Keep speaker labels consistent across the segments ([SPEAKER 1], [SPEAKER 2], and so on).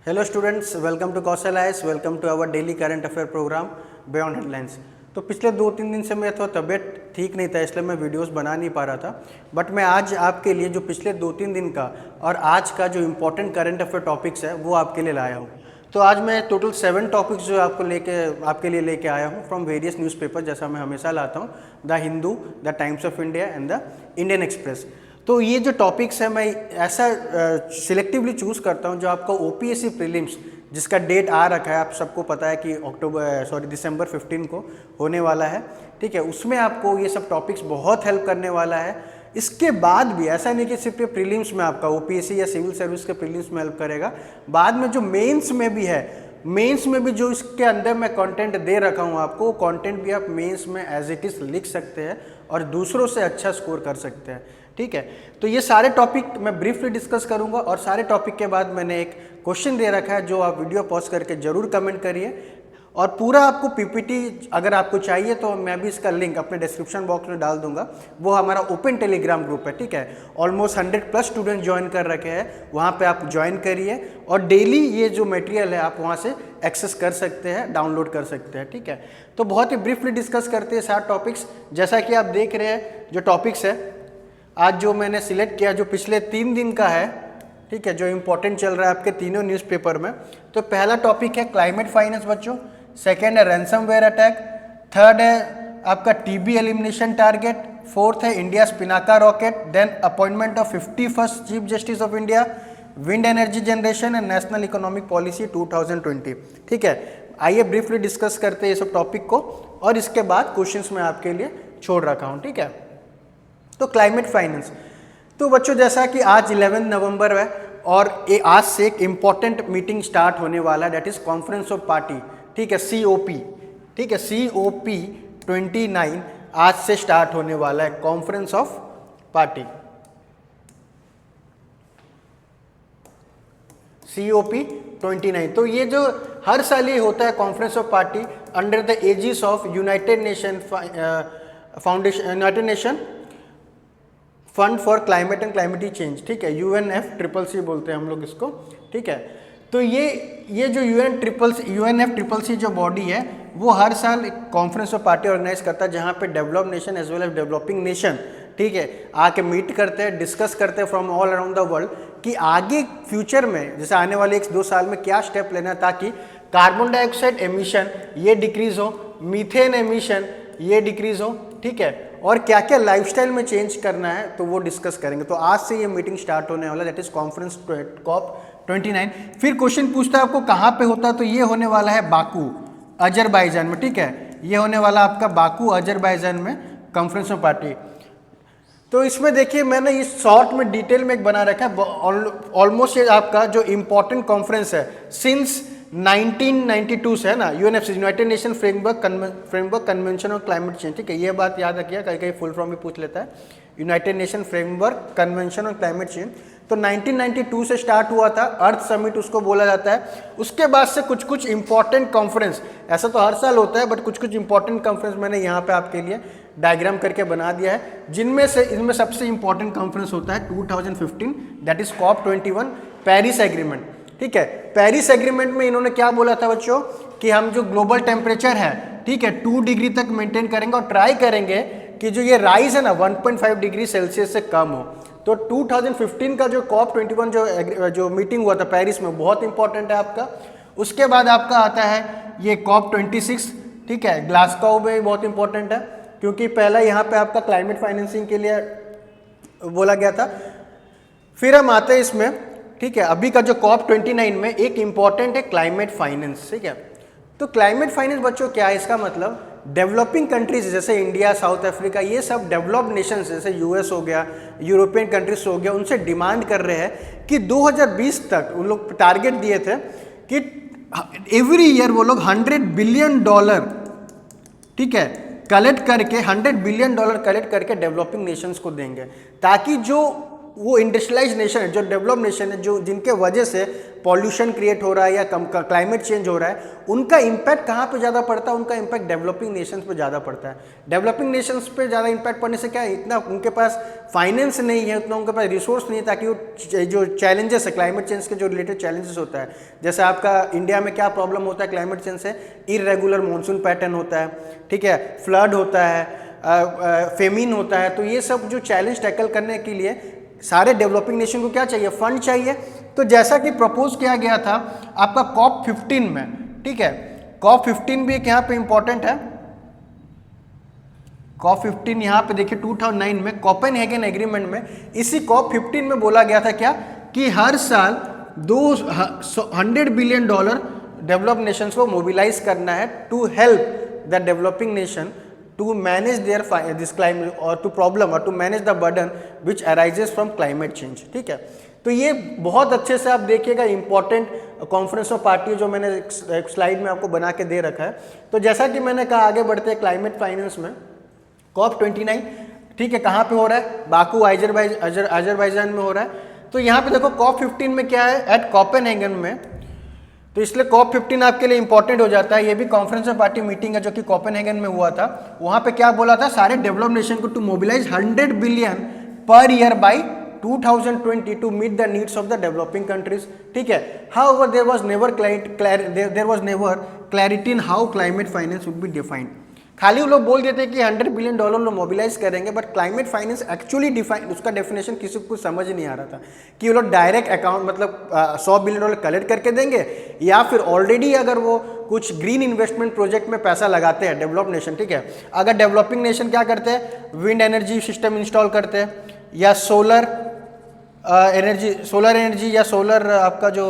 [SPEAKER 1] Hello students, welcome to Kaushal IAS, welcome to our daily current affair programme beyond headlines. तो पिछले 2-3 दिन से मेरा थोड़ा तबीयत ठीक नहीं था, इसलिए मैं वीडियोस बना नहीं पा रहा था। बट मैं आज आपके लिए जो पिछले 2-3 दिन का और आज का जो इम्पोर्टेंट करंट अफेयर टॉपिक्स है वो आपके लिए लाया हूँ। तो आज मैं टोटल 7 टॉपिक्स जो आपके लिए लेके आया हूँ फ्रॉम वेरियस न्यूज़पेपर, जैसा मैं हमेशा लाता हूँ, the Hindu, the times of India and the Indian express. तो ये जो टॉपिक्स है मैं ऐसा सिलेक्टिवली चूज़ करता हूँ जो आपका ओपीएससी प्रीलिम्स, जिसका डेट आ रखा है, आप सबको पता है कि दिसंबर 15 को होने वाला है। ठीक है, उसमें आपको ये सब टॉपिक्स बहुत हेल्प करने वाला है। इसके बाद भी ऐसा नहीं कि सिर्फ ये प्रीलिम्स में आपका ओपीएससी या सिविल सर्विस के प्रीलिम्स में हेल्प करेगा, बाद में जो मेंस में भी है, मेंस में भी जो इसके अंदर मैं कंटेंट दे रखा हूँ आपको, वो कंटेंट भी आप मेंस में एज इट इज़ लिख सकते हैं और दूसरों से अच्छा स्कोर कर सकते हैं। ठीक है, तो ये सारे टॉपिक मैं ब्रीफली डिस्कस करूंगा और सारे टॉपिक के बाद मैंने एक क्वेश्चन दे रखा है जो आप वीडियो पॉज करके जरूर कमेंट करिए। और पूरा आपको पीपीटी अगर आपको चाहिए तो मैं भी इसका लिंक अपने डिस्क्रिप्शन बॉक्स में डाल दूंगा। वो हमारा ओपन टेलीग्राम ग्रुप है। ठीक है, ऑलमोस्ट 100+ स्टूडेंट ज्वाइन कर रखे हैं, वहाँ पे आप ज्वाइन करिए और डेली ये जो मटेरियल है आप वहाँ से एक्सेस कर सकते हैं, डाउनलोड कर सकते हैं। ठीक है, तो बहुत ही ब्रीफली डिस्कस करते हैं 7 टॉपिक्स। जैसा कि आप देख रहे हैं जो टॉपिक्स है आज जो मैंने सिलेक्ट किया, जो पिछले 3 दिन का है, ठीक है, जो इम्पोर्टेंट चल रहा है आपके तीनों न्यूज़पेपर में। तो पहला टॉपिक है क्लाइमेट फाइनेंस बच्चों, सेकेंड है रैंसमवेयर अटैक, थर्ड है आपका टीबी एलिमिनेशन टारगेट, फोर्थ है India Pinaka rocket, then appointment of 51st chief justice of India, wind energy generation and national economic policy 2020। ठीक है, आइए ब्रीफली डिस्कस करते हैं ये सब टॉपिक को और इसके बाद क्वेश्चंस मैं आपके लिए छोड़ रखा हूँ। ठीक है, तो क्लाइमेट फाइनेंस, तो बच्चों जैसा कि आज 11 नवंबर है और आज से एक इम्पॉर्टेंट मीटिंग स्टार्ट होने वाला है, that is conference of party. ठीक है, COP, ठीक है, COP 29 आज से स्टार्ट होने वाला है, कॉन्फ्रेंस ऑफ पार्टी, COP 29। तो ये जो हर साल ये होता है conference of party under the aegis of United Nation foundation, United Nation fund for climate and climatic change. ठीक है, UNFCCC बोलते हैं हम लोग इसको। ठीक है, तो ये जो UNFCCC जो बॉडी है वो हर साल एक कॉन्फ्रेंस ऑफ पार्टी ऑर्गेनाइज करता है जहाँ पे developed nation as well as developing nation, ठीक है, आके मीट करते हैं, डिस्कस करते हैं from all around the world कि आगे फ्यूचर में जैसे आने वाले 1-2 साल में क्या स्टेप लेना है ताकि कार्बन डाइऑक्साइड एमिशन ये डिक्रीज हो, मीथेन एमिशन ये डिक्रीज हो। ठीक है, और क्या क्या लाइफस्टाइल में चेंज करना है तो वो डिस्कस करेंगे। तो आज से ये मीटिंग स्टार्ट होने वाला है, दैट इज कॉन्फ्रेंस COP 29। फिर क्वेश्चन पूछता है आपको कहाँ पे होता है, तो ये होने वाला है बाकू, अजरबैजान में। ठीक है, ये होने वाला आपका बाकू, अजरबैजान में कॉन्फ्रेंस ऑफ पार्टी। तो इसमें देखिए मैंने इस शॉर्ट में डिटेल में एक बना रखा है, ऑलमोस्ट ये आपका जो इम्पोर्टेंट कॉन्फ्रेंस है सिंस 1992 से है ना, UNFCCC, United nation framework convention on climate change. ठीक है, ये बात याद रखिए, कहीं कहीं फुल फॉर्म भी पूछ लेता है, United nation framework convention on climate change. तो 1992 से स्टार्ट हुआ था, अर्थ समिट उसको बोला जाता है। उसके बाद से कुछ कुछ इंपॉर्टेंट कॉन्फ्रेंस, ऐसा तो हर साल होता है बट कुछ कुछ इंपॉर्टेंट कॉन्फ्रेंस मैंने यहाँ पे आपके लिए डायग्राम करके बना दिया है, इनमें सबसे इंपॉर्टेंट कॉन्फ्रेंस होता है 2015, that is COP 21, Paris agreement. ठीक है, पेरिस एग्रीमेंट में इन्होंने क्या बोला था बच्चों कि हम जो ग्लोबल टेम्परेचर है, ठीक है, 2 डिग्री तक मेंटेन करेंगे और ट्राई करेंगे कि जो ये राइज है ना 1.5 डिग्री सेल्सियस से कम हो। तो 2015 का जो COP 21 जो मीटिंग हुआ था पेरिस में, बहुत इंपॉर्टेंट है आपका। उसके बाद आपका आता है ये COP 26, ठीक है, ग्लासगो में बहुत इंपॉर्टेंट है क्योंकि पहला यहाँ पे आपका क्लाइमेट फाइनेंसिंग के लिए बोला गया था। फिर हम आते हैं इसमें, ठीक है, अभी का जो COP 29 में एक इंपॉर्टेंट है क्लाइमेट फाइनेंस। ठीक है, तो क्लाइमेट फाइनेंस बच्चों क्या है, इसका मतलब डेवलपिंग कंट्रीज जैसे इंडिया, साउथ अफ्रीका, ये सब डेवलप्ड नेशंस जैसे US हो गया, यूरोपियन कंट्रीज हो गया, उनसे डिमांड कर रहे हैं कि 2020 तक उन लोग टारगेट दिए थे कि एवरी ईयर वो लोग $100 बिलियन, ठीक है, कलेक्ट करके $100 बिलियन कलेक्ट करके डेवलपिंग नेशंस को देंगे ताकि जो वो इंडस्ट्रियलाइज नेशन है, जो डेवलप नेशन है, जो जिनके वजह से पॉल्यूशन क्रिएट हो रहा है या क्लाइमेट चेंज हो रहा है, उनका इम्पैक्ट कहाँ पे ज़्यादा पड़ता है? उनका इम्पैक्ट डेवलपिंग नेशंस पे ज़्यादा पड़ता है। डेवलपिंग नेशंस पे ज़्यादा इम्पैक्ट पड़ने से क्या है, इतना उनके पास फाइनेंस नहीं है, उतना उनके पास रिसोर्स नहीं है, ताकि वो जो चैलेंजेस है क्लाइमेट चेंज के, जो रिलेटेड चैलेंजेस होता है, जैसे आपका इंडिया में क्या प्रॉब्लम होता है क्लाइमेट चेंज से, इरेगुलर मानसून पैटर्न होता है, ठीक है, फ्लड होता है, फेमिन होता है। तो ये सब जो चैलेंज टैकल करने के लिए सारे डेवलपिंग नेशन को क्या चाहिए? फंड चाहिए। तो जैसा कि प्रपोज किया गया था आपका कॉप 15 में, ठीक है, कॉप 15 भी एक यहाँ पे इंपॉर्टेंट है। कॉप 15 यहाँ पे देखिए 2009 में कोपेनहेगन एग्रीमेंट में, इसी कॉप 15 में बोला गया था क्या, कि हर साल $100 बिलियन डेवलप नेशंस को मोबिलाइज करना है to help the developing nation to manage their this climate or to problem or to manage the burden which arises from climate change, ठीक है। तो ये बहुत अच्छे से आप देखिएगा, इंपॉर्टेंट कॉन्फ्रेंस ऑफ पार्टी जो मैंने एक स्लाइड में आपको बना के दे रखा है। तो जैसा कि मैंने कहा, आगे बढ़ते हैं क्लाइमेट फाइनेंस में। कॉप 29, ठीक है, कहाँ पे हो रहा है? बाकू अजरबैजान में हो रहा है। तो यहाँ पे देखो कॉप 15 में क्या है, एट कोपेनहेगन में। तो इसलिए कॉप 15 आपके लिए इंपॉर्टेंट हो जाता है। ये भी कॉन्फ्रेंस ऑफ पार्टी मीटिंग है जो कि कोपेनहेगन में हुआ था। वहां पे क्या बोला था, सारे डेवलप नेशन को to mobilise 100 billion per year by 2020 to meet the needs of the developing countries, ठीक है। However there was never clarity in how climate finance would be defined. खाली वो लोग बोल देते हैं कि $100 बिलियन लोग मोबिलाइज करेंगे, but climate finance actually define, उसका डेफिनेशन किसी को समझ नहीं आ रहा था कि वो लोग डायरेक्ट अकाउंट मतलब $100 बिलियन कलेक्ट करके देंगे, या फिर ऑलरेडी अगर वो कुछ ग्रीन इन्वेस्टमेंट प्रोजेक्ट में पैसा लगाते हैं डेवलप नेशन, ठीक है। अगर डेवलपिंग नेशन क्या करते हैं, विंड एनर्जी सिस्टम इंस्टॉल करते हैं, या सोलर एनर्जी या सोलर आपका जो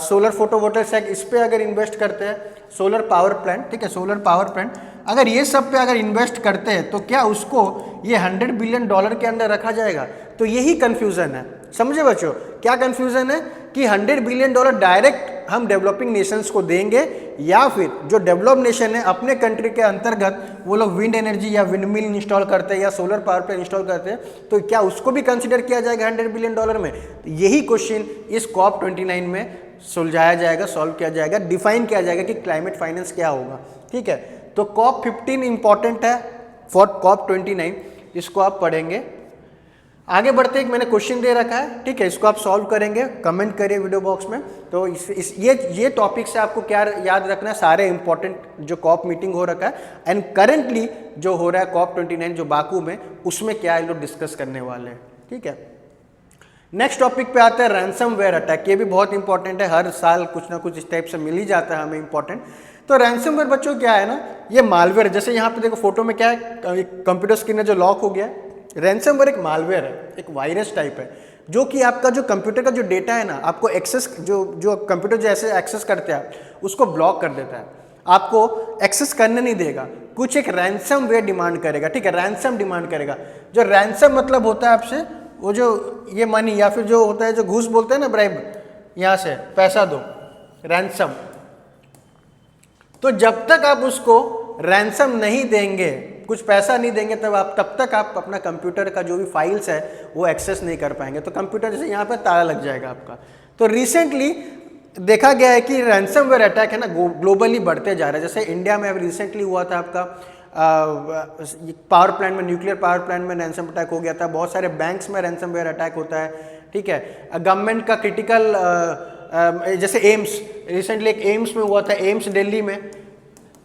[SPEAKER 1] सोलर फोटोवोल्टाइक, इस पे अगर इन्वेस्ट करते हैं, सोलर पावर प्लांट, ठीक है, सोलर पावर प्लांट, अगर ये सब पे अगर इन्वेस्ट करते हैं तो क्या उसको ये $100 बिलियन के अंदर रखा जाएगा? तो यही कंफ्यूजन है, समझे बच्चों? क्या कंफ्यूजन है कि $100 बिलियन डायरेक्ट हम डेवलपिंग नेशंस को देंगे, या फिर जो डेवलप नेशन है अपने कंट्री के अंतर्गत वो लोग विंड एनर्जी या विंड मिल इंस्टॉल करते हैं या सोलर पावर प्लांट इंस्टॉल करते हैं, तो क्या उसको भी कंसिडर किया जाएगा $100 बिलियन में? तो यही क्वेश्चन इस कॉप 29 में सुलझाया जाएगा, सॉल्व किया जाएगा, डिफाइन किया जाएगा कि क्लाइमेट फाइनेंस क्या होगा, ठीक है। तो कॉप 15 इंपॉर्टेंट है फॉर कॉप 29, इसको आप पढ़ेंगे। आगे बढ़ते एक मैंने क्वेश्चन दे रखा है, ठीक है, इसको आप सॉल्व करेंगे, कमेंट करिए वीडियो बॉक्स में। तो ये टॉपिक से आपको क्या याद रखना है, सारे इंपॉर्टेंट जो कॉप मीटिंग हो रखा है एंड करेंटली जो हो रहा है कॉप 29 जो बाकू में, उसमें क्या ये लोग डिस्कस करने वाले हैं, ठीक है। नेक्स्ट टॉपिक पे आता है रैंसमवेयर अटैक। ये भी बहुत इंपॉर्टेंट है, हर साल कुछ ना कुछ इस टाइप से मिल ही जाता है हमें इंपॉर्टेंट। तो रैंसमवेयर बच्चों क्या है ना, ये मालवेयर, जैसे यहाँ पे देखो फोटो में क्या है, कंप्यूटर स्क्रीन है जो लॉक हो गया है। रैंसमवेयर एक मालवेयर है, एक वायरस टाइप है, जो कि आपका जो कंप्यूटर का जो डेटा है ना, आपको एक्सेस जो कंप्यूटर जैसे एक्सेस करते हैं आप उसको ब्लॉक कर देता है, आपको एक्सेस करने नहीं देगा, कुछ एक रैंसमवेयर डिमांड करेगा, ठीक है, रैंसम डिमांड करेगा। जो रैंसम मतलब होता है आपसे वो जो ये मनी या फिर जो होता है जो घूस बोलते हैं ना, ब्राइब, यहाँ से पैसा दो, रैंसम। तो जब तक आप उसको रैंसम नहीं देंगे, कुछ पैसा नहीं देंगे, तब तक आप अपना कंप्यूटर का जो भी फाइल्स है वो एक्सेस नहीं कर पाएंगे। तो कंप्यूटर जैसे यहाँ पे ताला लग जाएगा आपका। तो रिसेंटली देखा गया है कि रैंसमवेयर अटैक है ना ग्लोबली बढ़ते जा रहा है। जैसे इंडिया में अभी रिसेंटली हुआ था आपका पावर प्लांट में, न्यूक्लियर पावर प्लांट में रैंसम अटैक हो गया था। बहुत सारे बैंक्स में रैंसमवेयर अटैक होता है, ठीक है। गवर्नमेंट का क्रिटिकल जैसे एम्स, रिसेंटली एक एम्स में हुआ था, एम्स दिल्ली में।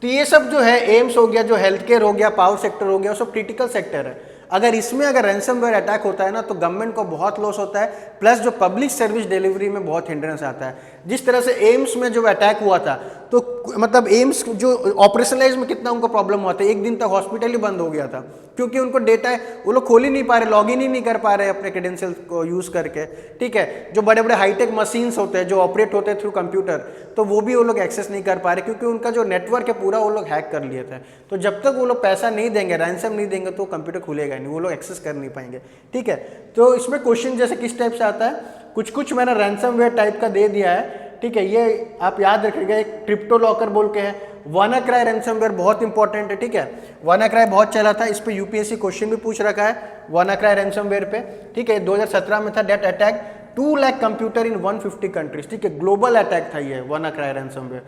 [SPEAKER 1] तो ये सब जो है, एम्स हो गया, जो हेल्थ केयर हो गया, पावर सेक्टर हो गया, वो सब क्रिटिकल सेक्टर है। अगर इसमें अगर रैंसमवेयर अटैक होता है ना तो गवर्नमेंट को बहुत लॉस होता है, प्लस जो पब्लिक सर्विस डिलीवरी में बहुत हिंड्रेंस आता है। जिस तरह से एम्स में जो अटैक हुआ था, तो मतलब एम्स जो ऑपरेशनलाइज में कितना उनको प्रॉब्लम हुआ था, एक दिन तक हॉस्पिटल ही बंद हो गया था, क्योंकि उनको डेटा है वो लोग खोल ही नहीं पा रहे, लॉग इन ही नहीं कर पा रहे अपने क्रेडेंशियल को यूज करके, ठीक है। जो बड़े बड़े हाईटेक मशीन्स होते हैं जो ऑपरेट होते हैं थ्रू कंप्यूटर, तो वो भी वो लोग एक्सेस नहीं कर पा रहे, क्योंकि उनका जो नेटवर्क है पूरा वो लोग हैक कर लिए थे। तो जब तक वो लोग पैसा नहीं देंगे, रैंसम नहीं देंगे, तो कंप्यूटर खुलेगा नहीं, वो लोग एक्सेस कर नहीं पाएंगे, ठीक है। तो इसमें क्वेश्चन जैसे किस टाइप से आता है, कुछ मैंने रैंसमवेयर टाइप का दे दिया है, ठीक है, ये आप याद रखिएगा, एक क्रिप्टो लॉकर बोल के है। वानाक्राई रैंसमवेयर बहुत इंपॉर्टेंट है, ठीक है, वानाक्राई बहुत चला था, इस पे यूपीएससी क्वेश्चन भी पूछ रखा है वानाक्राई रैंसमवेयर पे, ठीक है, 2017 में था। That attack 2 lakh computer in 150 countries, ठीक है, ग्लोबल अटैक था ये वानाक्राई रैंसमवेयर।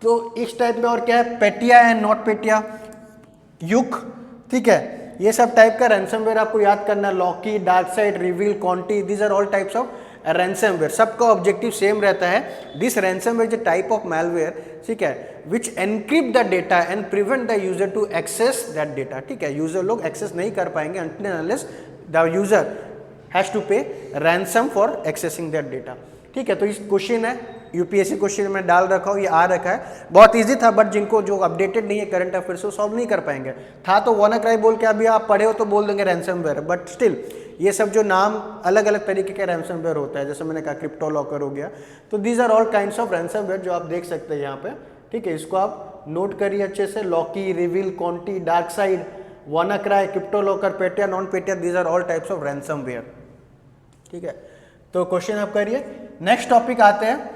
[SPEAKER 1] तो इस टाइप में और क्या है, पेटिया है, नॉट पेटिया, युक, ठीक है, ये सब टाइप का रैंसमवेयर आपको याद करना, Locky, DarkSide, REvil, Conti, these are all types of ransomware. सबका ऑब्जेक्टिव सेम रहता है। This ransomware is a type of malware, ठीक है, which encrypt the data and prevent the user to access that data, ठीक है, user लोग access नहीं कर पाएंगे until and unless the user has to pay ransom for accessing that data, ठीक है। तो इस क्वेश्चन है, यूपीएससी क्वेश्चन में डाल रखा हूँ, ये आ रखा है, बहुत इजी था, बट जिनको जो अपडेटेड नहीं है करंट अफेयर से, सॉल्व नहीं कर पाएंगे। था तो वानाक्राई बोल के अभी आप पढ़े हो तो बोल देंगे रैंसमवेयर, बट स्टिल ये सब जो नाम अलग अलग तरीके के रैंसमवेयर होता है, जैसे मैंने कहा क्रिप्टो लॉकर हो गया, तो these are all kinds of ransomware जो आप देख सकते हैं यहाँ पे, ठीक है, इसको आप नोट करिए अच्छे से। Locky, REvil, Conti, DarkSide, WannaCry, CryptoLocker, Petya, non Petya, these are all types of ransomware, ठीक है। तो क्वेश्चन आप करिए। नेक्स्ट टॉपिक आते हैं,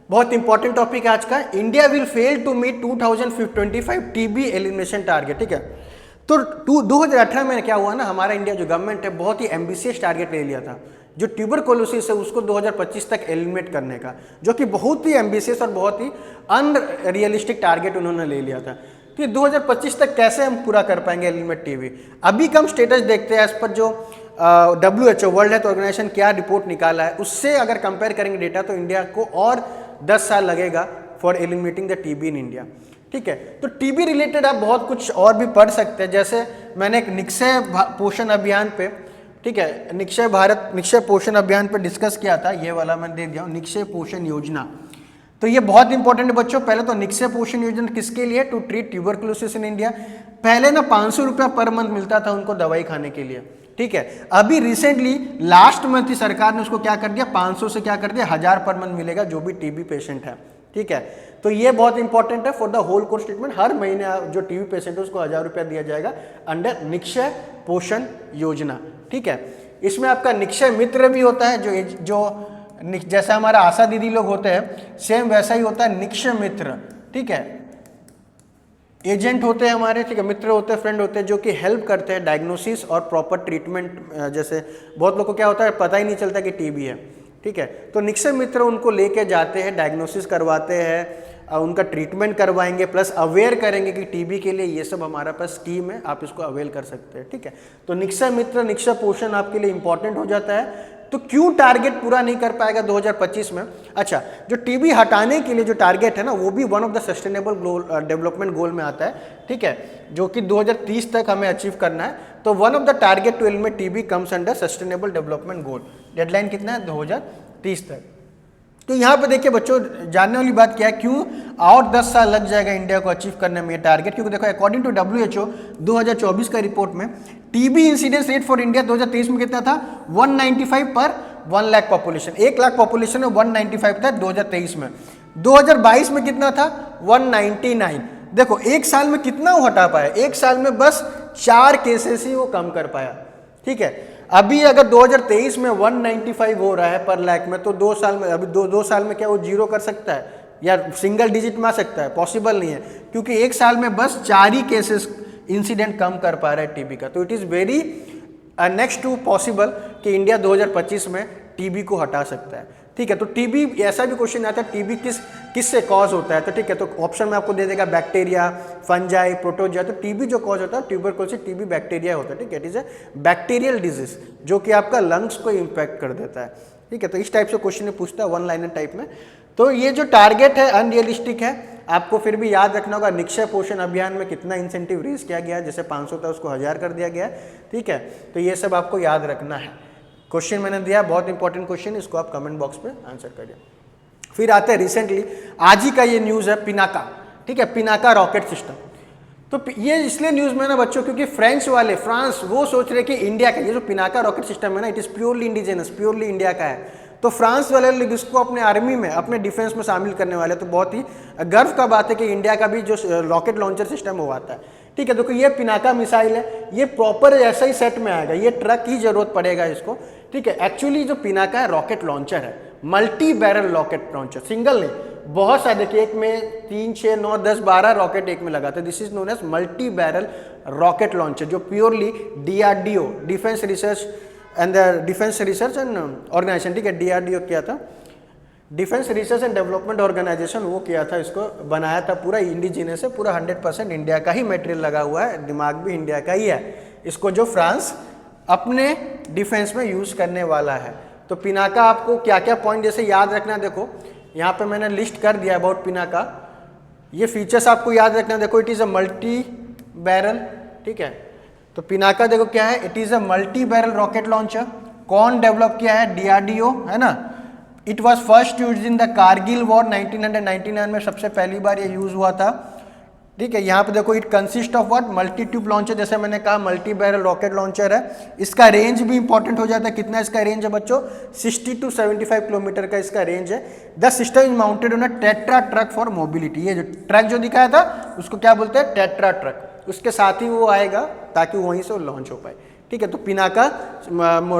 [SPEAKER 1] बहुत इंपॉर्टेंट टॉपिक है आज का, India will fail to meet 2025 TB elimination target, ठीक है। तो 2018 में क्या हुआ ना, हमारा इंडिया जो गवर्नमेंट है बहुत ही एम्बिशियस टारगेट ले लिया था, जो ट्यूबरकुलोसिस है उसको 2025 तक एलिमिनेट करने का, जो कि बहुत ही एम्बिशियस और बहुत ही अनरियलिस्टिक टारगेट उन्होंने ले लिया था। तो ये 2025 तक कैसे हम पूरा कर पाएंगे एलिमिनेट टीबी। अभी का हम स्टेटस देखते हैं, एज पर जो WHO वर्ल्ड हेल्थ ऑर्गेनाइजेशन क्या रिपोर्ट निकाला है, उससे अगर कंपेयर करेंगे डेटा, तो इंडिया को और 10 साल लगेगा for eliminating the TB in India, ठीक है। तो टीबी रिलेटेड आप बहुत कुछ और भी पढ़ सकते हैं, जैसे मैंने एक निक्षय पोषण अभियान पे, ठीक है, निक्षय पोषण अभियान पे डिस्कस किया था, ये वाला मैं दे दिया हूँ, निक्षय पोषण योजना। तो ये बहुत इंपॉर्टेंट है बच्चों। पहले तो निक्षय पोषण योजना किसके लिए, to treat tuberculosis in India. पहले ना 500 रुपया पर मंथ मिलता था उनको दवाई खाने के लिए, ठीक है। अभी रिसेंटली लास्ट मंथ ही सरकार ने उसको क्या कर दिया, 500 से क्या कर दिया, 1000 पर मंथ मिलेगा जो भी टीबी पेशेंट है, ठीक है। तो ये बहुत इंपॉर्टेंट है for the whole course treatment. हर महीने जो टीबी पेशेंट है उसको 1000 रुपया दिया जाएगा अंडर निक्षय पोषण योजना, ठीक है। इसमें आपका निक्षय मित्र भी होता है, जो जैसा हमारा आशा दीदी लोग होते हैं, सेम वैसा ही होता है निक्षय मित्र, ठीक है। एजेंट होते हैं हमारे, ठीक है, मित्र होते हैं, फ्रेंड होते हैं, जो कि हेल्प करते हैं डायग्नोसिस और प्रॉपर ट्रीटमेंट। जैसे बहुत लोगों को क्या होता है, पता ही नहीं चलता कि टीबी है, ठीक है। तो निक्षय मित्र उनको लेके जाते हैं, डायग्नोसिस करवाते हैं, उनका ट्रीटमेंट करवाएंगे, प्लस अवेयर करेंगे कि टीबी के लिए ये सब हमारा पास स्कीम है, आप इसको अवेल कर सकते हैं, ठीक है। तो निक्षय मित्र, निक्षय पोषण आपके लिए इंपॉर्टेंट हो जाता है। तो क्यों टारगेट पूरा नहीं कर पाएगा 2025 में? अच्छा, जो टीबी हटाने के लिए जो टारगेट है ना, वो भी one of the sustainable development गोल में आता है, ठीक है, जो कि 2030 तक हमें अचीव करना है। तो one of the target to eliminate TB comes under sustainable development goal. Deadline कितना है, 2030 तक। तो यहाँ पे देखिए बच्चों, जानने वाली बात क्या है, क्यों और 10 साल लग जाएगा इंडिया को अचीव करने में ये टारगेट? क्योंकि देखो, अकॉर्डिंग टू WHO 2024 का रिपोर्ट में TB incidence rate for India 2023 में कितना था, 195 पर 1 लाख पॉपुलेशन। 1 लाख पॉपुलेशन में 195 था 2023 में। 2022 में कितना था, 199। देखो एक साल में कितना वो हटा पाया, एक साल में बस 4 केसेस ही वो कम कर पाया, ठीक है। अभी अगर 2023 में 195 हो रहा है पर लाख में, तो 2 साल में, अभी दो साल में क्या वो जीरो कर सकता है या सिंगल डिजिट में आ सकता है? पॉसिबल नहीं है, क्योंकि एक साल में बस 4 ही केसेस इंसिडेंट कम कर पा रहा है टीबी का। तो it is very next to possible कि इंडिया 2025 में टीबी को हटा सकता है, ठीक है। तो टीबी, ऐसा भी क्वेश्चन आता है टीबी किस से कॉज होता है, तो ठीक है, तो ऑप्शन में आपको दे देगा बैक्टीरिया, फंजाई, प्रोटोजोआ। तो टीबी जो कॉज होता है ट्यूबरकुलोसिस, टीबी बैक्टीरिया होता है, ठीक है। It is A bacterial disease जो कि आपका लंग्स को इम्पैक्ट कर देता है, ठीक है। तो इस टाइप से क्वेश्चन पूछता है, वन लाइनर टाइप में। तो ये जो टारगेट है अनरियलिस्टिक है, आपको फिर भी याद रखना होगा निक्षय पोषण अभियान में कितना इंसेंटिव रेज किया गया है, जैसे 500 था उसको 1000 कर दिया गया है, ठीक है। तो ये सब आपको याद रखना है। क्वेश्चन मैंने दिया, बहुत इंपॉर्टेंट क्वेश्चन, इसको आप कमेंट बॉक्स पे आंसर करिए। फिर आते हैं रिसेंटली, आज ही का ये न्यूज़ है पिनाका, ठीक है, पिनाका रॉकेट सिस्टम। तो ये इसलिए न्यूज़ में ना बच्चों, क्योंकि फ्रांस वो सोच रहे कि इंडिया का ये जो पिनाका रॉकेट सिस्टम है ना, it is purely indigenous, purely India का है। तो फ्रांस वाले लोग इसको अपने आर्मी में, अपने डिफेंस में शामिल करने वाले। तो बहुत ही गर्व का बात है कि इंडिया का भी जो रॉकेट लॉन्चर सिस्टम वो आता है, ठीक है। देखो ये पिनाका मिसाइल है, ये प्रॉपर ऐसा ही सेट में आएगा, ये ट्रक की जरूरत पड़ेगा इसको, ठीक है। एक्चुअली जो पिनाका है रॉकेट लॉन्चर है, multi barrel rocket launcher, single नहीं, बहुत सारे, देखिए एक में 3, 6, 9, 10, 12 रॉकेट एक में लगाते हैं। This is known as multi barrel rocket launcher, जो purely DRDO, defence research and defence research and organisation, ठीक है, DRDO किया था, defence research and development organisation, वो किया था, इसको बनाया था, पूरा इंडिजिनस है, पूरा 100% इंडिया का ही मटेरियल लगा हुआ है, दिमाग भी इंडिया का ही है, इसको जो फ्रांस अपने डिफेंस में यूज करने वाला है। तो पिनाका आपको क्या क्या पॉइंट जैसे याद रखना, देखो यहाँ पे मैंने लिस्ट कर दिया अबाउट पिनाका, ये फीचर्स आपको याद रखना। देखो it is a multi barrel, ठीक है, तो पिनाका देखो क्या है, it is a multi barrel rocket launcher. कौन डेवलप किया है? DRDO, है ना। It was first use in the Kargil war, 1999 में सबसे पहली बार ये यूज हुआ था, ठीक है। यहाँ पे देखो it consist of what, multi tube launcher, जैसे मैंने कहा मल्टी बैरल रॉकेट लॉन्चर है। इसका रेंज भी इंपॉर्टेंट हो जाता है, कितना इसका रेंज है बच्चों, 60 to 75 किलोमीटर का इसका रेंज है। The system is mounted on a tetra truck for mobility, ये जो ट्रक जो दिखाया था उसको क्या बोलते हैं, टेट्रा ट्रक, उसके साथ ही वो आएगा ताकि वहीं से लॉन्च हो पाए, ठीक है। तो पिनाका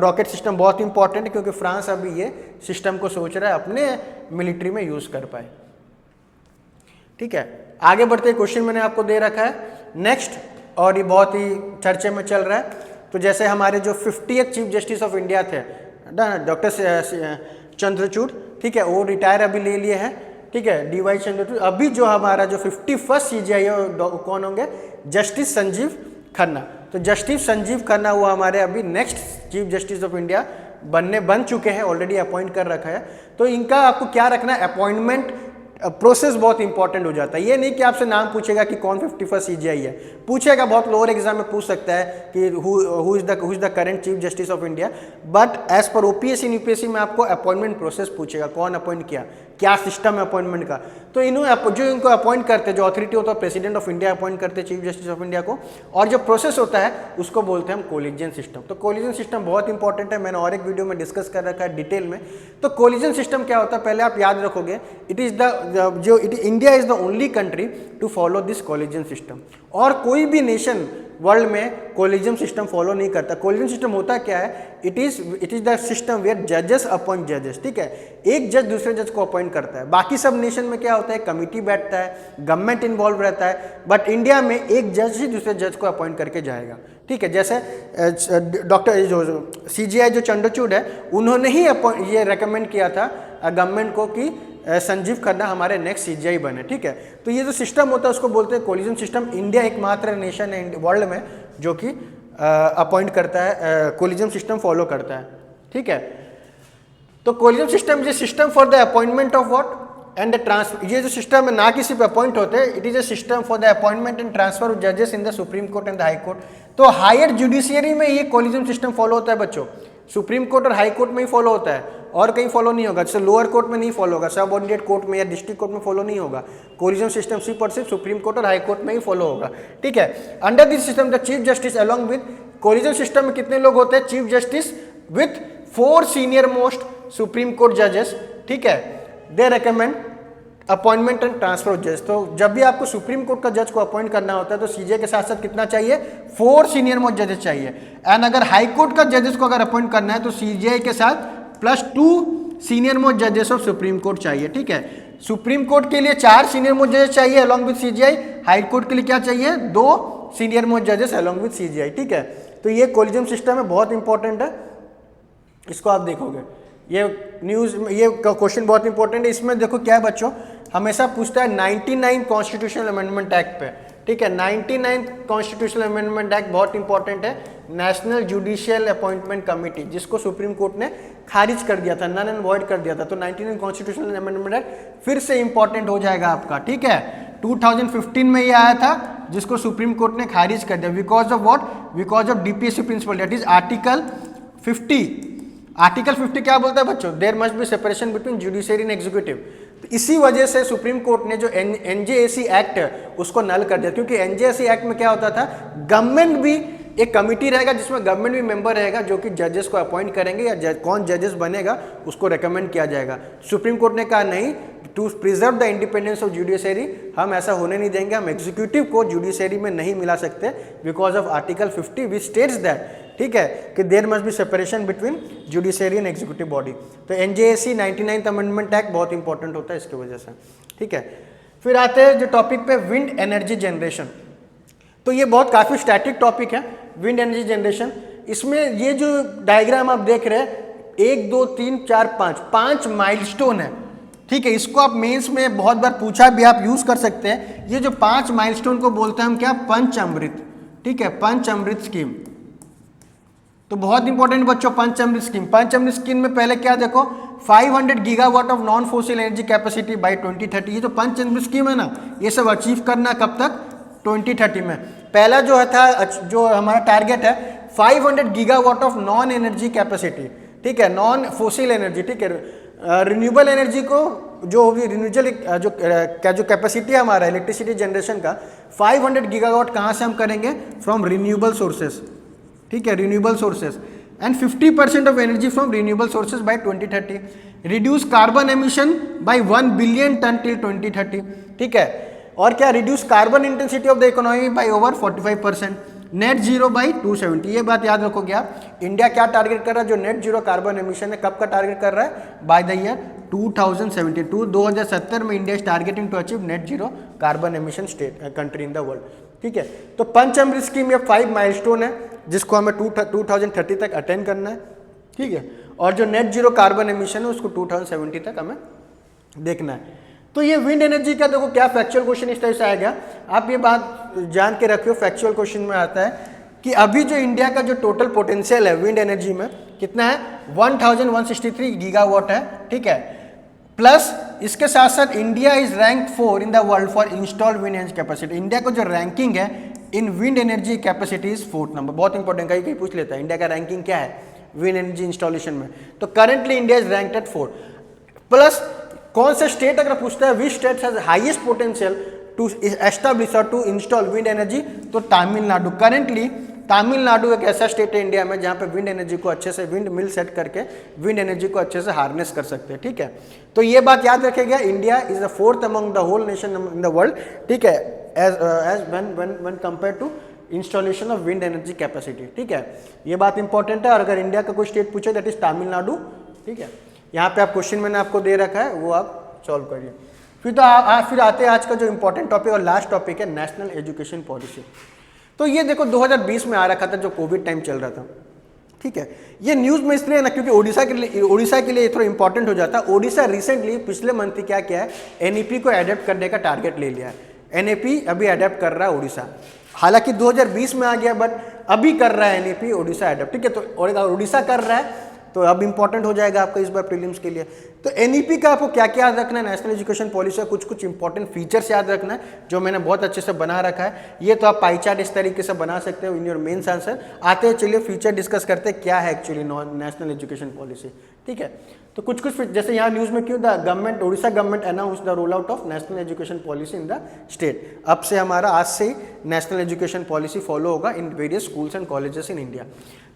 [SPEAKER 1] रॉकेट सिस्टम बहुत इंपॉर्टेंट है, क्योंकि फ्रांस अभी ये सिस्टम को सोच रहा है अपने मिलिट्री में यूज कर पाए, ठीक है। आगे बढ़ते क्वेश्चन मैंने आपको दे रखा है नेक्स्ट, और ये बहुत ही चर्चे में चल रहा है। तो जैसे हमारे जो 50th chief justice of India थे डॉक्टर चंद्रचूड़, ठीक है, वो रिटायर अभी ले लिए हैं, ठीक है, DY चंद्रचूड़। अभी जो हमारा जो 51st CJI है वो कौन होंगे, जस्टिस संजीव खन्ना। तो जस्टिस संजीव खन्ना वो हमारे अभी next chief justice of India बन चुके हैं, ऑलरेडी अपॉइंट कर रखा है। तो इनका आपको क्या रखना है, अपॉइंटमेंट प्रोसेस बहुत इंपॉर्टेंट हो जाता है। ये नहीं कि आपसे नाम पूछेगा कि कौन 51st CJI है, पूछेगा, बहुत लोअर एग्जाम में पूछ सकता है कि who is the current chief justice of India, but as per OPSC एंड UPSC में आपको अपॉइंटमेंट प्रोसेस पूछेगा, कौन अपॉइंट किया, क्या सिस्टम है अपॉइंटमेंट का। तो जो इनको अपॉइंट करते हैं, जो अथॉरिटी होता है प्रेसिडेंट ऑफ इंडिया अपॉइंट करते हैं चीफ जस्टिस ऑफ इंडिया को, और जो प्रोसेस होता है उसको बोलते हैं हम कोलिजियन सिस्टम। तो कोलिजियन सिस्टम बहुत इंपॉर्टेंट है, मैंने और एक वीडियो में डिस्कस कर रखा है डिटेल में। तो कोलिजियन सिस्टम क्या होता है, पहले आप याद रखोगे, India is the only country to follow this कोलिजियन system, और कोई भी नेशन वर्ल्ड में कोलिजियम सिस्टम फॉलो नहीं करता। कोलिजियम सिस्टम होता क्या है, it is the system where जजेस अपॉइंट जजेस, ठीक है, एक जज दूसरे जज को अपॉइंट करता है। बाकी सब नेशन में क्या होता है, कमिटी बैठता है, गवर्नमेंट इन्वॉल्व रहता है, बट इंडिया में एक जज ही दूसरे जज को अपॉइंट करके जाएगा, ठीक है। जैसे डॉक्टर जो CJI जो चंद्रचूड़ है, उन्होंने ही ये रेकमेंड किया था गवर्नमेंट को कि संजीव खन्ना हमारे नेक्स्ट CJI बने, ठीक है। तो ये जो सिस्टम होता है उसको बोलते हैं कोलिजियम सिस्टम। इंडिया एकमात्र नेशन है वर्ल्ड में जो कि अपॉइंट करता है, कोलिजियम सिस्टम फॉलो करता है, ठीक है। तो collegium system is a system for the appointment of what and the transfer, ये जो सिस्टम है ना कि सिर्फ अपॉइंट होते हैं, it is a system for the appointment and transfer of जजेस in the Supreme Court and the High Court. तो हायर जुडिशियरी में ये कोलिजियम सिस्टम फॉलो होता है बच्चों, सुप्रीम कोर्ट और हाई कोर्ट में ही फॉलो होता है, और कहीं फॉलो नहीं होगा। जैसे लोअर कोर्ट में नहीं फॉलो होगा, सब ऑर्डिनेट कोर्ट में या डिस्ट्रिक्ट कोर्ट में फॉलो नहीं होगा। कोलिजियम सिस्टम सिर्फ और सिर्फ सुप्रीम कोर्ट और हाई कोर्ट में ही फॉलो होगा, ठीक है। Under this system the chief justice along with, collegium system में कितने लोग होते हैं, chief justice with 4 senior most Supreme Court जजेस, ठीक है, they recommend appointment and transfer of जज। तो जब भी आपको सुप्रीम कोर्ट का जज को अपॉइंट करना होता है तो CJI के साथ साथ कितना चाहिए, 4 सीनियर मोस्ट जजेस चाहिए। एंड अगर हाई कोर्ट का जजेस को अगर अपॉइंट करना है तो CJI के साथ +2 सीनियर मोस्ट जजेस ऑफ सुप्रीम कोर्ट चाहिए, ठीक है। सुप्रीम कोर्ट के लिए 4 सीनियर मोस्ट जजेस चाहिए along with CJI, high court के लिए क्या चाहिए, 2 सीनियर मोस्ट जजेस अलॉन्ग विद CJI, ठीक है। तो ये कोलिजियम सिस्टम है, बहुत इंपॉर्टेंट है, इसको आप देखोगे। ये न्यूज़, ये क्वेश्चन बहुत इंपॉर्टेंट है। इसमें देखो क्या है बच्चों, हमेशा पूछता है 99 कॉन्स्टिट्यूशनल अमेंडमेंट एक्ट पे, ठीक है। 99 कॉन्स्टिट्यूशनल अमेंडमेंट एक्ट बहुत इंपॉर्टेंट है, नेशनल जुडिशियल अपॉइंटमेंट कमेटी, जिसको सुप्रीम कोर्ट ने खारिज कर दिया था, नन एंड वॉइड कर दिया था। तो 99 कॉन्स्टिट्यूशनल अमेंडमेंट एक्ट फिर से इंपॉर्टेंट हो जाएगा आपका, ठीक है। 2015 में ये आया था, जिसको सुप्रीम कोर्ट ने खारिज कर दिया, because of what, because of DPSC principle, that is article 50। Article 50 क्या बोलता है बच्चों, there must be separation between judiciary and executive. तो इसी वजह से सुप्रीम कोर्ट ने जो NJAC एक्ट है उसको नल कर दिया, क्योंकि NJAC एक्ट में क्या होता था, गवर्नमेंट भी एक कमिटी रहेगा जिसमें गवर्नमेंट भी मेंबर रहेगा जो कि जजेस को अपॉइंट करेंगे, या कौन जजेस बनेगा उसको रेकमेंड किया जाएगा। सुप्रीम कोर्ट ने कहा नहीं, to preserve the independence of judiciary, हम ऐसा होने नहीं देंगे, हम एग्जीक्यूटिव को जुडिशरी में नहीं मिला सकते, because of article 50 which states that ठीक है, कि there must be separation between judiciary and executive body. तो NJAC 99th अमेंडमेंट एक्ट बहुत इंपॉर्टेंट होता है इसकी वजह से, ठीक है। फिर आते हैं जो टॉपिक पे विंड एनर्जी जनरेशन। तो ये बहुत काफ़ी स्टैटिक टॉपिक है विंड एनर्जी जनरेशन। इसमें ये जो डायग्राम आप देख रहे हैं 1 2 3 4 5 माइलस्टोन है, ठीक है। इसको आप मेंस में बहुत बार पूछा भी, आप यूज कर सकते हैं। ये जो 5 माइलस्टोन को बोलते हैं हम क्या, पंचामृत, ठीक है, पंचामृत स्कीम। तो बहुत इंपॉर्टेंट बच्चों पंचामृत स्कीम। पंचामृत स्कीम में पहले क्या देखो, 500 gigawatt of non fossil energy capacity by 2030। ये जो पंचामृत स्कीम है ना, ये सब अचीव करना कब तक, 2030 में। पहला जो है था, जो हमारा टारगेट है 500 gigawatt of non energy capacity, ठीक है, नॉन फोसिल एनर्जी, ठीक है। रिन्यूएबल एनर्जी को जो होगी, रिन्यूएबल जो कैपेसिटी है हमारा इलेक्ट्रिसिटी जनरेशन का 500 गीगावाट कहाँ से हम करेंगे, फ्रॉम रिन्यूएबल सोर्सेज, ठीक है, renewable sources. And 50% of energy from renewable sources by 2030। Reduce carbon emission by 1 billion tonne till 2030, ठीक है। और क्या, reduce carbon intensity of the economy by over 45%। Net zero by 270। ये बात याद रखोगे आप। इंडिया क्या टारगेट कर रहा है, जो नेट जीरो कार्बन एमिशन है, कब का टारगेट कर रहा है, बाय द ईयर 2072। 2070 में India is targeting to achieve net zero carbon emission state country in the world, ठीक है। तो पंचामृत स्कीम में 5 माइलस्टोन है जिसको हमें 2030 तक अटेंड करना है, ठीक है। और जो नेट जीरो कार्बन एमिशन है उसको 2070 तक हमें देखना है। तो ये विंड एनर्जी का देखो क्या फैक्चुअल क्वेश्चन इस तरह से आएगा, आप ये बात जान के रखियो। फैक्चुअल क्वेश्चन में आता है कि अभी जो इंडिया का जो टोटल पोटेंशियल है विंड एनर्जी में कितना है, 1163 गीगावाट है, ठीक है। प्लस इसके साथ साथ India is rank 4 in the world for installed wind energy capacity. India को जो रैंकिंग है इन wind energy capacity is 4th number. बहुत इंपॉर्टेंट, कहीं कहीं पूछ लेता है इंडिया का रैंकिंग क्या है विंड एनर्जी इंस्टॉलेशन में। तो currently India is ranked at 4। Plus कौन सा स्टेट अगर पूछता है which state has highest potential to establish और टू इंस्टॉल विंड एनर्जी, तो तमिलनाडु। करेंटली तमिलनाडु एक ऐसा स्टेट है इंडिया में जहां पे विंड एनर्जी को अच्छे से, विंड मिल सेट करके विंड एनर्जी को अच्छे से हार्नेस कर सकते हैं, ठीक है। तो ये बात याद रखेगा, India is the 4th among the whole nation in the world, ठीक है, as when compare to installation of wind energy capacity, ठीक है। ये बात इंपॉर्टेंट है। और अगर इंडिया का कोई स्टेट पूछे दैट इज तमिलनाडु, ठीक है। यहाँ पे आप क्वेश्चन मैंने आपको दे रखा है, वो आप सॉल्व करिए। फिर तो फिर आते हैं आज का जो इंपॉर्टेंट टॉपिक और लास्ट टॉपिक है नेशनल एजुकेशन पॉलिसी। तो ये देखो 2020 में आ रखा था, जो कोविड टाइम चल रहा था, ठीक है। ये न्यूज़ में इसलिए ना क्योंकि ओडिशा के लिए थोड़ा इंपॉर्टेंट हो जाता है। ओडिशा रिसेंटली पिछले मंथ ही क्या किया है, NEP को एडेप्ट करने का टारगेट ले लिया है। NEP अभी एडेप्ट कर रहा है ओडिशा, हालांकि 2020 में आ गया बट अभी कर रहा है NEP ओडिशा एडेप्ट, ठीक है। तो ओडिशा कर रहा है तो अब इंपॉर्टेंट हो जाएगा आपका इस बार प्रीलिम्स के लिए। तो NEP का आपको क्या क्या याद रखना है, नेशनल एजुकेशन पॉलिसी का कुछ इंपॉर्टेंट फीचर्स याद रखना है जो मैंने बहुत अच्छे से बना रखा है। ये तो आप पाई चार्ट इस तरीके से बना सकते हो इन योर मेंस आंसर। आते हैं, चलिए फीचर डिस्कस करते हैं क्या है एक्चुअली नेशनल एजुकेशन पॉलिसी, ठीक है। तो कुछ जैसे यहाँ न्यूज़ में क्यों, the government, Odisha government announce the roll out of national education policy in the state. अब से हमारा आज से ही नेशनल एजुकेशन पॉलिसी फॉलो होगा in various schools and colleges in India.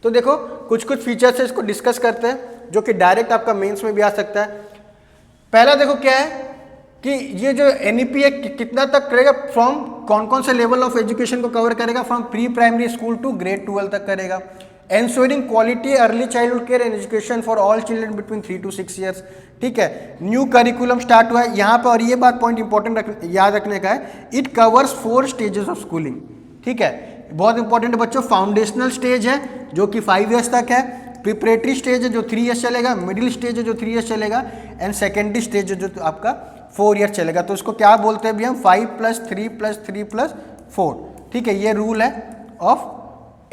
[SPEAKER 1] तो देखो कुछ फीचर्स है, इसको डिस्कस करते हैं जो कि डायरेक्ट आपका मेंस में भी आ सकता है। पहला देखो क्या है कि ये जो NEP है कितना तक करेगा, फ्रॉम कौन से लेवल ऑफ एजुकेशन को कवर करेगा, from pre primary school to grade 12 तक करेगा। Ensuring quality early childhood care and education for all children between 3 to 6 years, ठीक है। न्यू करिकुलम स्टार्ट हुआ है यहाँ पर, और ये बात पॉइंट इंपॉर्टेंट याद रखने का है, it covers 4 stages of schooling, ठीक है। बहुत इंपॉर्टेंट बच्चों, फाउंडेशनल स्टेज है जो कि 5 ईयर्स तक है, प्रिपरेटरी स्टेज है जो 3 ईयर्स चलेगा, मिडिल स्टेज है जो 3 ईयर्स चलेगा, एंड सेकेंडरी स्टेज है जो आपका 4 ईयर्स चलेगा। तो इसको क्या बोलते हैं भी हम, 5 + 3 + 3 + 4, ठीक है। ये रूल है of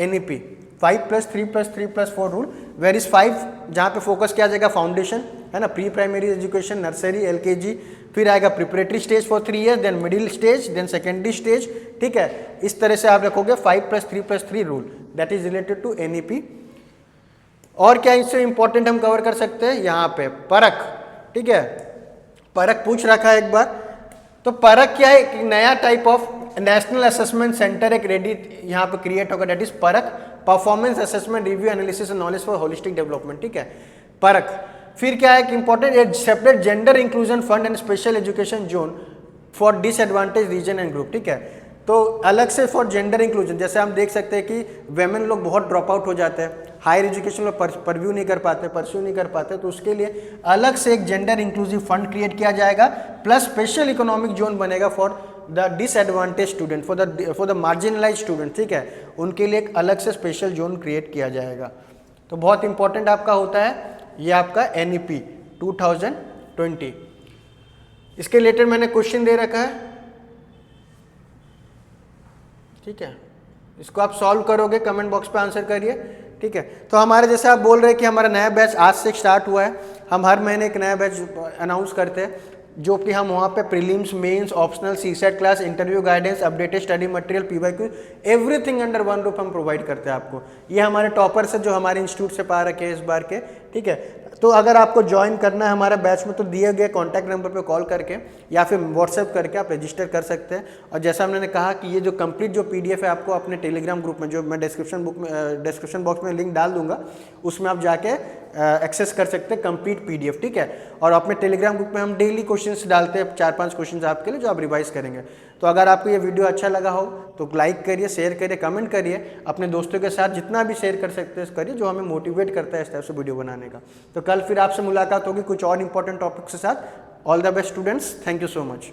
[SPEAKER 1] NEP, 5 + 3 + 3 + 4 rule. Where is 5 जहाँ पे फोकस किया जाएगा फाउंडेशन, है ना, pre primary education, nursery, LKG, फिर आएगा preparatory stage for 3 years, then middle stage, then secondary stage, ठीक है। इस तरह से आप रखोगे 5 + 3 + 3 rule, that is related to NEP। और क्या इससे इंपॉर्टेंट हम कवर कर सकते हैं, यहाँ पे परख, ठीक है। परख पूछ रखा है एक बार, तो परख क्या है, एक नया type of national assessment centre एक रेडी यहाँ पे क्रिएट होगा, that is Parakh, performance assessment review analysis and knowledge for holistic development, ठीक है, परख। फिर क्या है कि important, separate gender inclusion fund and special education zone for disadvantage region and group, ठीक है। तो अलग से फॉर जेंडर इंक्लूजन, जैसे हम देख सकते हैं कि वेमेन लोग बहुत ड्रॉप आउट हो जाते हैं, हायर एजुकेशन में परस्यू नहीं कर पाते, तो उसके लिए अलग से एक जेंडर इंक्लूसिव फंड क्रिएट किया जाएगा, प्लस स्पेशल इकोनॉमिक जोन बनेगा for the disadvantage student, for the marginalise student, ठीक है, उनके लिए एक अलग से स्पेशल जोन क्रिएट किया जाएगा। तो बहुत इंपॉर्टेंट आपका होता है ये आपका NEP 2020। इसके रिलेटेड मैंने क्वेश्चन दे रखा है, ठीक है, इसको आप सॉल्व करोगे, कमेंट बॉक्स पे आंसर करिए, ठीक है। तो हमारे जैसे आप बोल रहे हैं कि हमारा नया बैच आज से स्टार्ट हुआ है, हम हर महीने एक नया बैच अनाउंस करते हैं, जो कि हम वहाँ पे prelims, mains, optional, CSAT class, interview guidance, updated study material, PYQ, everything under one roof हम प्रोवाइड करते हैं आपको। ये हमारे टॉपर्स है जो हमारे इंस्टीट्यूट से पा रखे हैं इस बार के, ठीक है। तो अगर आपको ज्वाइन करना है हमारे बैच में तो दिए गए कॉन्टैक्ट नंबर पे कॉल करके या फिर व्हाट्सएप करके आप रजिस्टर कर सकते हैं। और जैसा मैंने कहा कि ये जो कंप्लीट जो PDF है आपको अपने टेलीग्राम ग्रुप में, जो मैं डिस्क्रिप्शन बॉक्स में लिंक डाल दूंगा, उसमें आप जाके एक्सेस कर सकते हैं कंप्लीट PDF, ठीक है। और अपने टेलीग्राम ग्रुप में हम डेली क्वेश्चंस डालते हैं, 4-5 क्वेश्चंस आपके लिए जो आप रिवाइज करेंगे। तो अगर आपको ये वीडियो अच्छा लगा हो तो लाइक करिए, शेयर करिए, कमेंट करिए, अपने दोस्तों के साथ जितना भी शेयर कर सकते हैं करिए, जो हमें मोटिवेट करता है इस टाइप से वीडियो बनाने का। तो कल फिर आपसे मुलाकात होगी कुछ और इंपॉर्टेंट टॉपिक के साथ। All the best students, thank you so much.